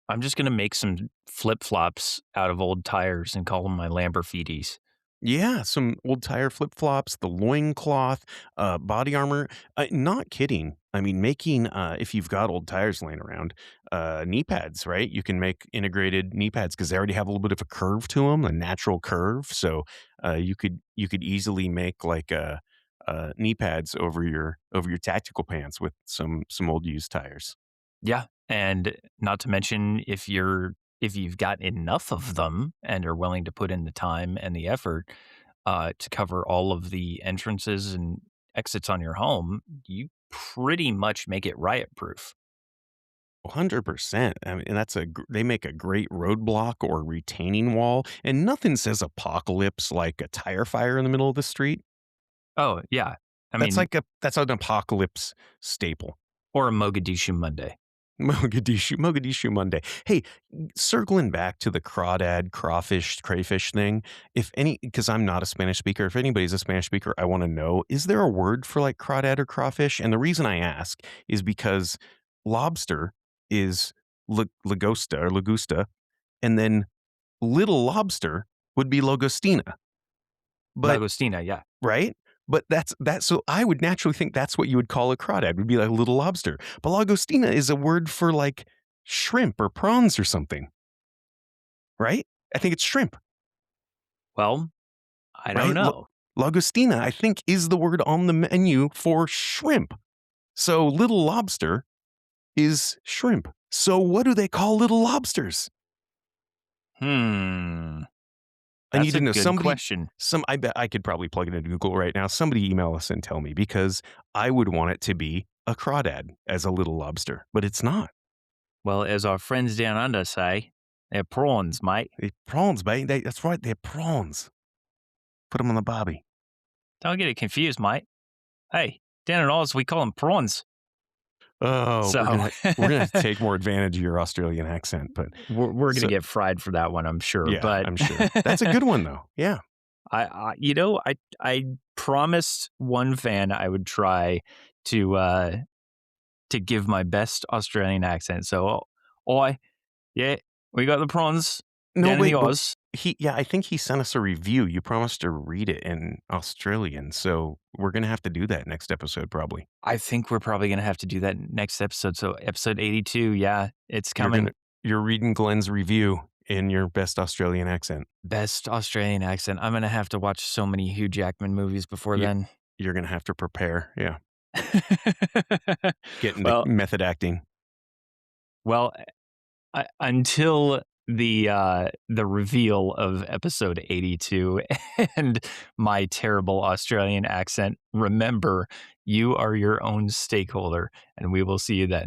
I'm just going to make some flip flops out of old tires and call them my Lamborghinis. Yeah, some old tire flip flops, the loincloth, body armor. Not kidding. I mean, making if you've got old tires laying around, knee pads, right? You can make integrated knee pads because they already have a little bit of a curve to them, a natural curve. So you could easily make like knee pads over your tactical pants with some old used tires. Yeah. And not to mention, if you've got enough of them and are willing to put in the time and the effort to cover all of the entrances and exits on your home, you pretty much make it riot proof. 100%. I mean, they make a great roadblock or retaining wall, and nothing says apocalypse like a tire fire in the middle of the street. Oh, yeah. I That's mean, like that's an apocalypse staple. or a Mogadishu Monday. Mogadishu Monday. Hey, circling back to the crawdad, crawfish, crayfish thing, because I'm not a Spanish speaker, if anybody's a Spanish speaker, I want to know, is there a word for like crawdad or crawfish? And the reason I ask is because lobster is lagosta or lagusta, and then little lobster would be logostina. But Lagostina, yeah. right? But so I would naturally think that's what you would call a crawdad, would be like a little lobster. But lagostina is a word for like shrimp or prawns or something, right? I think it's shrimp, Well, I don't right? know. Lagostina, I think, is the word on the menu for shrimp. So little lobster is shrimp. So what do they call little lobsters? Hmm. I need That's to a know. good question. I bet I could probably plug it into Google right now. Somebody email us and tell me because I would want it to be a crawdad as a little lobster, but it's not. Well, as our friends down under say, they're prawns, mate. They prawns, mate. That's right. They're prawns. Put them on the bobby. Don't get it confused, mate. Hey, down in Oz, we call them prawns. Oh, So we're gonna have to take more advantage of your Australian accent, but we're going so- to get fried for that one, I'm sure. yeah, But I'm sure that's a good one though. Yeah, I promised one fan I would try to give my best Australian accent. So, yeah, we got the prawns no, down in wait, the but Oz. I think he sent us a review. You promised to read it in Australian, so we're gonna have to do that next episode probably. I think we're probably going to have to do that next episode. So, episode 82, yeah, it's coming. You're reading Glenn's review in your best Australian accent. Best Australian accent. I'm going to have to watch so many Hugh Jackman movies before Yeah. then. You're gonna have to prepare. Yeah, get into Well, method acting. well, until the reveal of episode 82 and my terrible Australian accent. Remember, you are your own stakeholder, and we will see you then.